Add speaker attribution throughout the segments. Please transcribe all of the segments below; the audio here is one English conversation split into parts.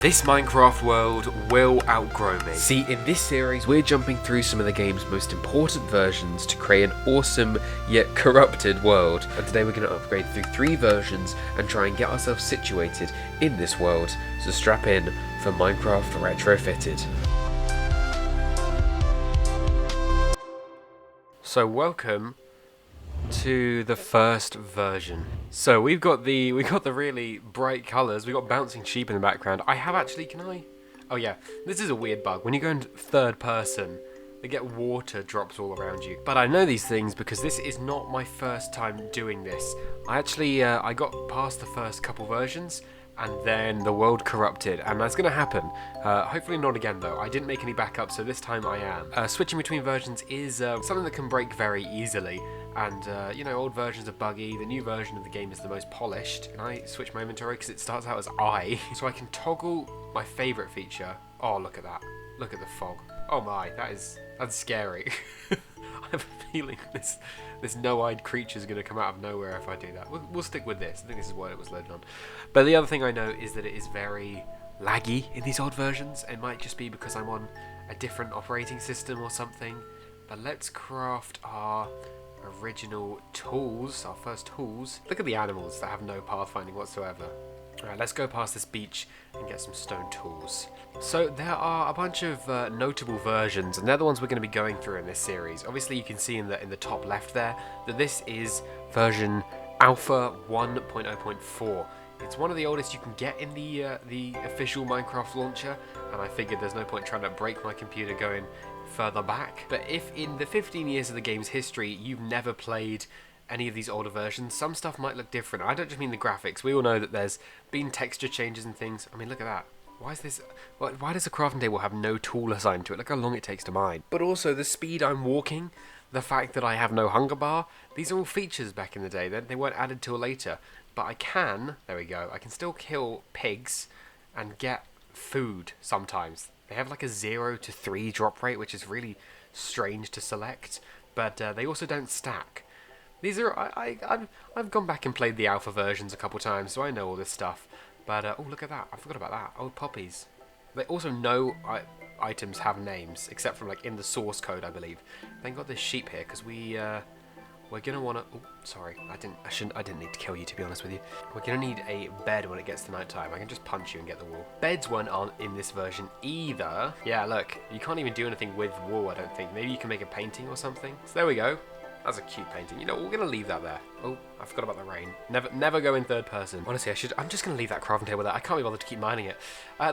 Speaker 1: This Minecraft world will outgrow me. See, in this series, we're jumping through some of the game's most important versions to create an awesome yet corrupted world. And today we're going to upgrade through 3 versions and try and get ourselves situated in this world. So strap in for Minecraft Retrofitted. So welcome to the first version. So we've got the really bright colours. We've got bouncing sheep in the background. I have actually, oh yeah, this is a weird bug. When you go in third person, they get water drops all around you. But I know these things because this is not my first time doing this. I actually, I got past the first couple versions and then the world corrupted, and that's going to happen. Hopefully not again though. I didn't make any backups, so this time I am. Switching between versions is something that can break very easily. And, you know, old versions are buggy. The new version of the game is the most polished. And I switch my inventory because it starts out as I. So I can toggle my favourite feature. Oh, look at that. Look at the fog. Oh my, that's scary. I have a feeling this no-eyed creature is going to come out of nowhere if I do that. We'll stick with this. I think this is what it was loaded on. But the other thing I know is that it is very laggy in these old versions. It might just be because I'm on a different operating system or something. But let's craft our original tools, our first tools. Look at the animals that have no pathfinding whatsoever. Alright, let's go past this beach and get some stone tools. So there are a bunch of notable versions, and they're the ones we're going to be going through in this series. Obviously you can see in the top left there that this is version Alpha 1.0.4. It's one of the oldest you can get in the official Minecraft launcher, and I figured there's no point trying to break my computer going further back. But if in the 15 years of the game's history you've never played any of these older versions, some stuff might look different. I don't just mean the graphics. We all know that there's been texture changes and things. I mean, look at that. Why is this? Why does a crafting table have no tool assigned to it? Look how long it takes to mine. But also the speed I'm walking, the fact that I have no hunger bar, these are all features back in the day. They weren't added till later. But I can, there we go, I can still kill pigs and get food sometimes. They have like a 0 to 3 drop rate, which is really strange to select, but they also don't stack. These are, I've gone back and played the alpha versions a couple times, so I know all this stuff. But, oh, look at that, I forgot about that. Oh, poppies. They also know items have names, except from like in the source code, I believe. Then got this sheep here, because we're gonna wanna. Oh, sorry. I didn't need to kill you, to be honest with you. We're gonna need a bed when it gets to night time. I can just punch you and get the wool. Beds aren't in this version either. Yeah, look, you can't even do anything with wool, I don't think. Maybe you can make a painting or something. So there we go. That's a cute painting. You know, we're gonna leave that there. Oh, I forgot about the rain. Never go in third person. Honestly, I'm just gonna leave that crafting table there. I can't be bothered to keep mining it.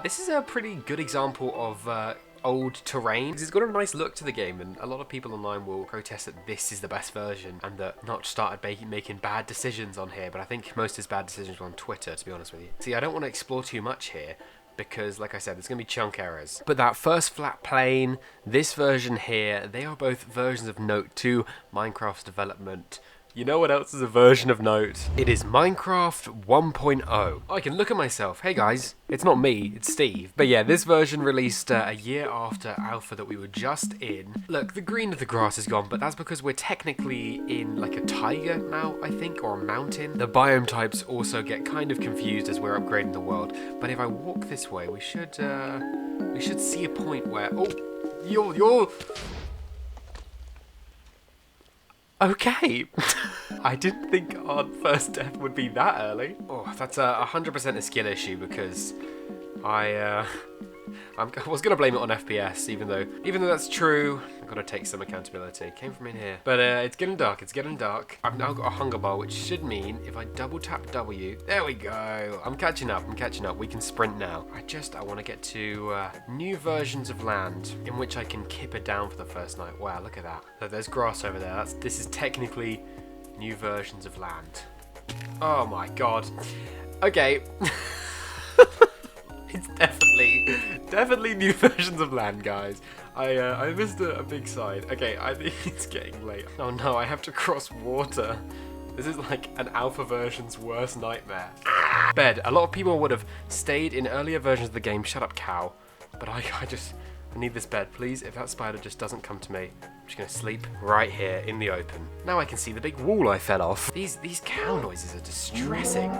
Speaker 1: This is a pretty good example of old terrain. It's got a nice look to the game, and a lot of people online will protest that this is the best version and that Notch started making bad decisions on here, but I think most of his bad decisions were on Twitter, to be honest with you. See, I don't want to explore too much here because, like I said, there's going to be chunk errors. But that first flat plane, this version here, they are both versions of note to Minecraft's development. You know what else is a version of note? It is Minecraft 1.0. I can look at myself. Hey guys, it's not me, it's Steve. But yeah, this version released a year after Alpha that we were just in. Look, the green of the grass is gone, but that's because we're technically in like a taiga now, I think, or a mountain. The biome types also get kind of confused as we're upgrading the world. But if I walk this way, we should see a point where, oh, you're okay. I didn't think our first death would be that early. Oh, that's 100% a skill issue because I was gonna blame it on FPS, even though that's true. I've got to take some accountability. It came from in here. But it's getting dark. It's getting dark. I've now got a hunger bar, which should mean if I double tap W, there we go. I'm catching up. We can sprint now. I want to get to new versions of land in which I can kipper down for the first night. Wow, look at that. So there's grass over there. This is technically new versions of land. Oh my god. Okay. It's definitely new versions of land, guys. I missed a big side. Okay, I think it's getting late. Oh no, I have to cross water. This is like an alpha version's worst nightmare. Bed. A lot of people would have stayed in earlier versions of the game. Shut up, cow. But I need this bed, please. If that spider just doesn't come to me, I'm just gonna sleep right here in the open. Now I can see the big wall I fell off. These cow noises are distressing.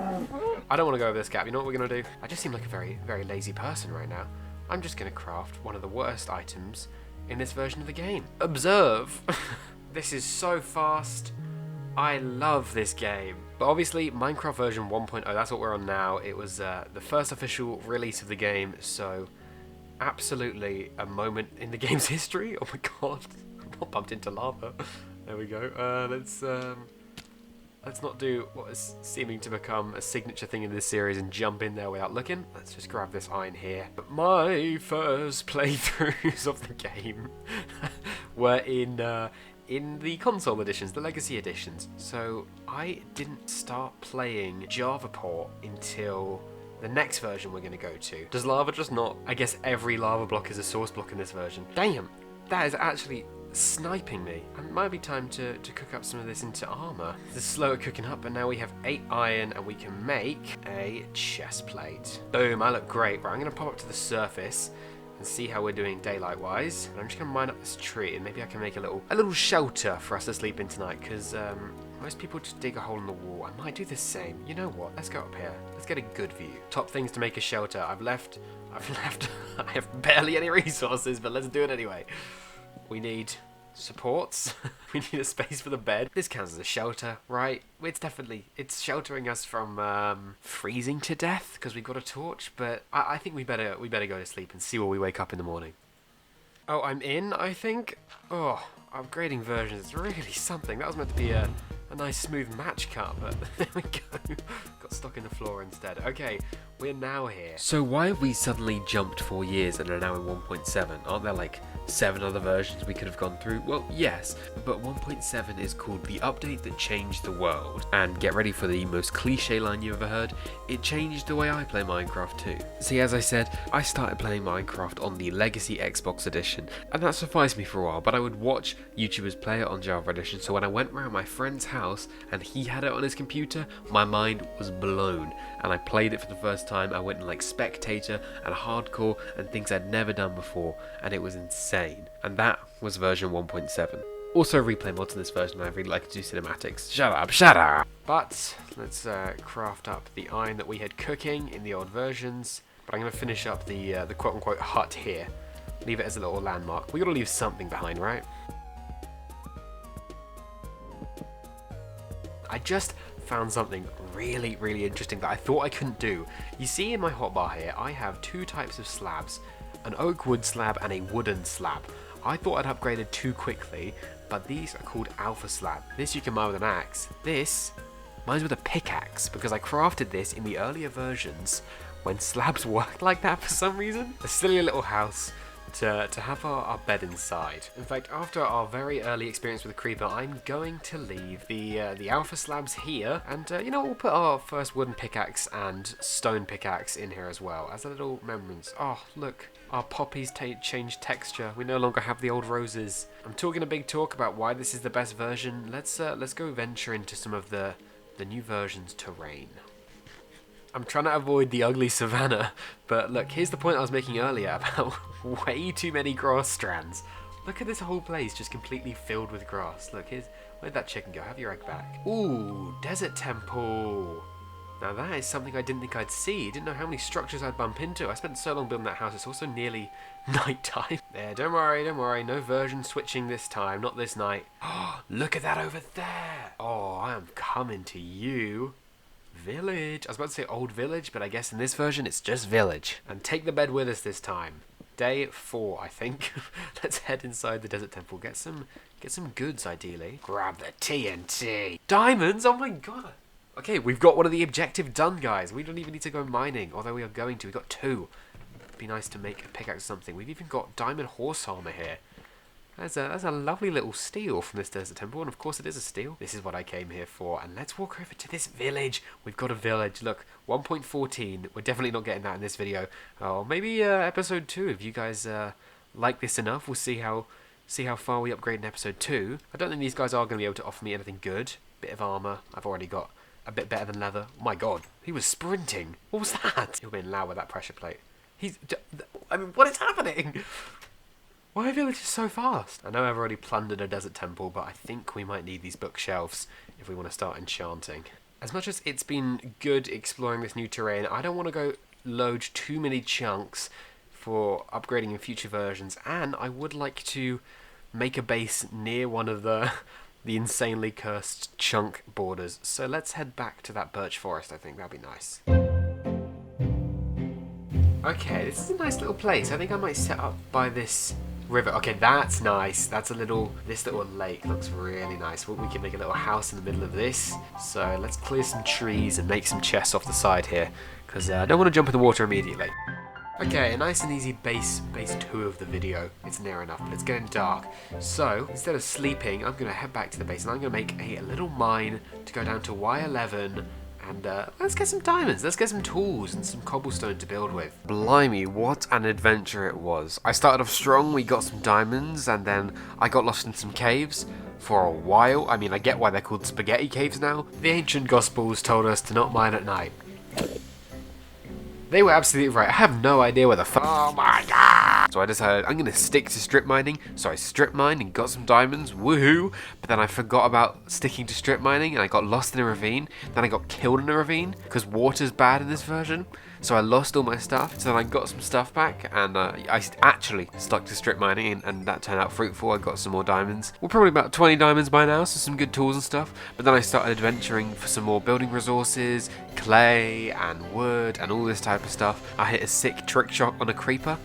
Speaker 1: I don't want to go over this gap. You know what we're going to do? I just seem like a very, very lazy person right now. I'm just going to craft one of the worst items in this version of the game. Observe! This is so fast. I love this game. But obviously, Minecraft version 1.0, that's what we're on now. It was the first official release of the game, so absolutely a moment in the game's history. Oh my god, I bumped into lava. There we go. Let's not do what is seeming to become a signature thing in this series and jump in there without looking. Let's just grab this iron here. But my first playthroughs of the game were in the console editions, the legacy editions. So I didn't start playing Java port until the next version we're going to go to. Does lava just not? I guess every lava block is a source block in this version. Damn, that is actually sniping me. It might be time to cook up some of this into armor. This is slower cooking up, but now we have 8 iron and we can make a chest plate. Boom, I look great. Right, I'm going to pop up to the surface and see how we're doing daylight wise. And I'm just going to mine up this tree and maybe I can make a little shelter for us to sleep in tonight, because most people just dig a hole in the wall. I might do the same. You know what? Let's go up here. Let's get a good view. Top things to make a shelter. I have barely any resources, but let's do it anyway. We need supports. We need a space for the bed. This counts as a shelter, right? It's sheltering us from freezing to death because we've got a torch. But I think we better go to sleep and see where we wake up in the morning. Oh, I'm in, I think. Oh, upgrading versions is really something. That was meant to be a nice smooth match cut, but there we go. Got stuck in the floor instead. Okay, we're now here. So why have we suddenly jumped 4 years and are now in 1.7? Aren't there like 7 other versions we could have gone through? Well, yes, but 1.7 is called the update that changed the world. And get ready for the most cliche line you've ever heard, it changed the way I play Minecraft too. See, as I said, I started playing Minecraft on the Legacy Xbox edition, and that sufficed me for a while, but I would watch YouTubers play it on Java edition, so when I went round my friend's house and he had it on his computer, my mind was blown, and I played it for the first time. I went in like spectator and hardcore and things I'd never done before, and it was insane. And that was version 1.7. Also replay mods in this version. I really like to do cinematics. Shut up. But let's craft up the iron that we had cooking in the old versions. But I'm going to finish up the quote-unquote hut here. Leave it as a little landmark. We got to leave something behind, right? I just found something really, really interesting that I thought I couldn't do. You see in my hotbar here, I have 2 types of slabs, an oak wood slab and a wooden slab. I thought I'd upgraded too quickly, but these are called alpha slab. This you can mine with an axe. This, mine's with a pickaxe, because I crafted this in the earlier versions when slabs worked like that for some reason. A silly little house to have our bed inside. In fact, after our very early experience with the creeper, I'm going to leave the alpha slabs here, and you know, we'll put our first wooden pickaxe and stone pickaxe in here as well as a little remembrance. Oh, look, our poppies changed texture. We no longer have the old roses. I'm talking a big talk about why this is the best version. Let's go venture into some of the new version's terrain. I'm trying to avoid the ugly savannah, but look, here's the point I was making earlier about way too many grass strands. Look at this whole place just completely filled with grass. Look, where'd that chicken go? Have your egg back. Ooh, desert temple. Now that is something I didn't think I'd see. Didn't know how many structures I'd bump into. I spent so long building that house, it's also nearly night time. There, don't worry, no version switching this time, not this night. Oh, look at that over there. Oh, I am coming to you. Village. I was about to say old village, but I guess in this version it's just village. And take the bed with us this time. Day 4, I think. Let's head inside the desert temple. Get some goods, ideally. Grab the TNT. Diamonds? Oh my god. Okay, we've got one of the objectives done, guys. We don't even need to go mining, although we are going to. We've got 2. It'd be nice to make a pickaxe or something. We've even got diamond horse armor here. That's a lovely little steal from this desert temple, and of course it is a steal. This is what I came here for, and let's walk over to this village. We've got a village. Look, 1.14. We're definitely not getting that in this video. Oh, maybe episode 2. If you guys like this enough, we'll see how far we upgrade in episode 2. I don't think these guys are going to be able to offer me anything good. Bit of armor. I've already got a bit better than leather. Oh my god, he was sprinting. What was that? You're being loud with that pressure plate. I mean, what is happening? Why are villages so fast? I know I've already plundered a desert temple, but I think we might need these bookshelves if we want to start enchanting. As much as it's been good exploring this new terrain, I don't want to go load too many chunks for upgrading in future versions, and I would like to make a base near one of the insanely cursed chunk borders. So let's head back to that birch forest. I think that'd be nice. Okay, this is a nice little place. I think I might set up by this river. Okay, that's nice. This little lake looks really nice. Well, we can make a little house in the middle of this. So let's clear some trees and make some chests off the side here, because I don't want to jump in the water immediately. Okay, a nice and easy base 2 of the video. It's near enough, but it's getting dark. So, instead of sleeping, I'm going to head back to the base and I'm going to make a little mine to go down to Y11. And let's get some diamonds, let's get some tools and some cobblestone to build with. Blimey, what an adventure it was. I started off strong, we got some diamonds, and then I got lost in some caves for a while. I mean, I get why they're called spaghetti caves now. The ancient gospels told us to not mine at night. They were absolutely right. I have no idea where the fuck. Oh my god! So I decided I'm gonna stick to strip mining. So I strip mined and got some diamonds. Woohoo! But then I forgot about sticking to strip mining and I got lost in a ravine. Then I got killed in a ravine because water's bad in this version. So I lost all my stuff. So then I got some stuff back and I actually stuck to strip mining and that turned out fruitful. I got some more diamonds. We're probably about 20 diamonds by now, so some good tools and stuff. But then I started adventuring for some more building resources, clay and wood and all this type of stuff. I hit a sick trick shot on a creeper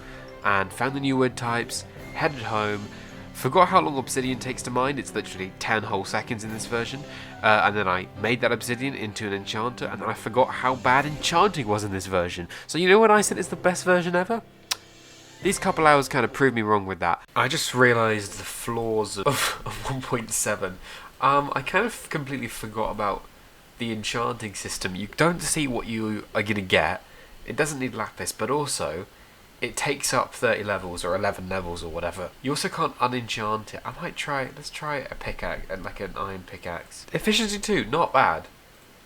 Speaker 1: and found the new wood types, headed home, forgot how long obsidian takes to mine. It's literally 10 whole seconds in this version. And then I made that obsidian into an enchanter, and then I forgot how bad enchanting was in this version. So you know when I said it's the best version ever? These couple hours kind of proved me wrong with that. I just realised the flaws of 1.7. I kind of completely forgot about the enchanting system. You don't see what you are going to get. It doesn't need lapis, but also it takes up 30 levels or 11 levels or whatever. You also can't unenchant it. Let's try a pickaxe, like an iron pickaxe. Efficiency 2, not bad.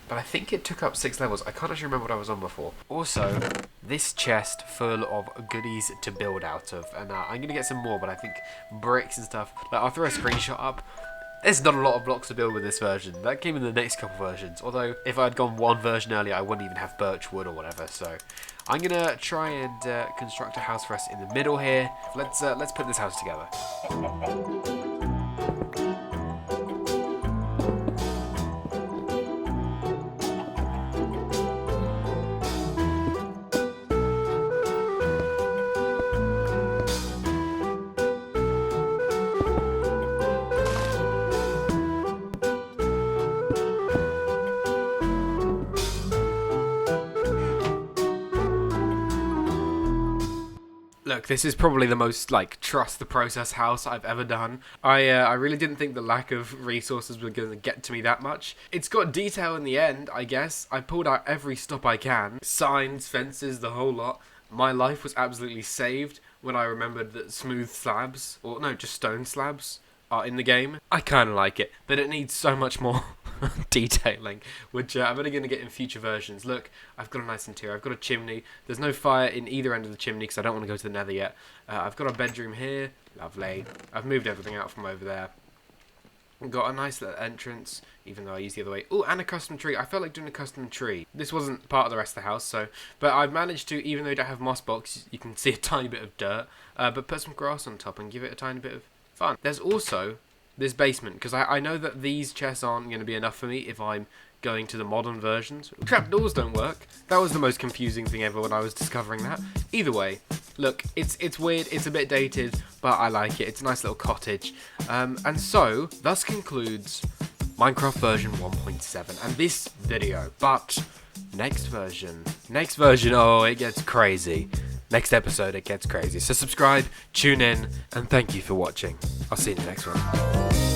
Speaker 1: But I think it took up 6 levels. I can't actually remember what I was on before. Also, this chest full of goodies to build out of. And I'm going to get some more, but I think bricks and stuff. Like, I'll throw a screenshot up. There's not a lot of blocks to build with this version. That came in the next couple versions. Although, if I'd gone one version earlier, I wouldn't even have birch wood or whatever. So, I'm gonna try and construct a house for us in the middle here. Let's put this house together. Look, this is probably the most, trust the process house I've ever done. I really didn't think the lack of resources were going to get to me that much. It's got detail in the end, I guess. I pulled out every stop I can. Signs, fences, the whole lot. My life was absolutely saved when I remembered that smooth slabs, or no, just stone slabs, are in the game. I kind of like it, but it needs so much more detailing, which I'm only going to get in future versions. Look, I've got a nice interior. I've got a chimney. There's no fire in either end of the chimney because I don't want to go to the nether yet. I've got a bedroom here. Lovely. I've moved everything out from over there. Got a nice little entrance, even though I used the other way. Oh, and a custom tree. I felt like doing a custom tree. This wasn't part of the rest of the house, but I've managed to, even though I don't have moss box, you can see a tiny bit of dirt, but put some grass on top and give it a tiny bit of fun. There's also this basement, because I know that these chests aren't going to be enough for me if I'm going to the modern versions. Trapdoors don't work. That was the most confusing thing ever when I was discovering that. Either way, look, it's weird, it's a bit dated, but I like it. It's a nice little cottage. And so, thus concludes Minecraft version 1.7 and this video. But next version, oh, it gets crazy. Next episode, it gets crazy. So subscribe, tune in, and thank you for watching. I'll see you in the next one.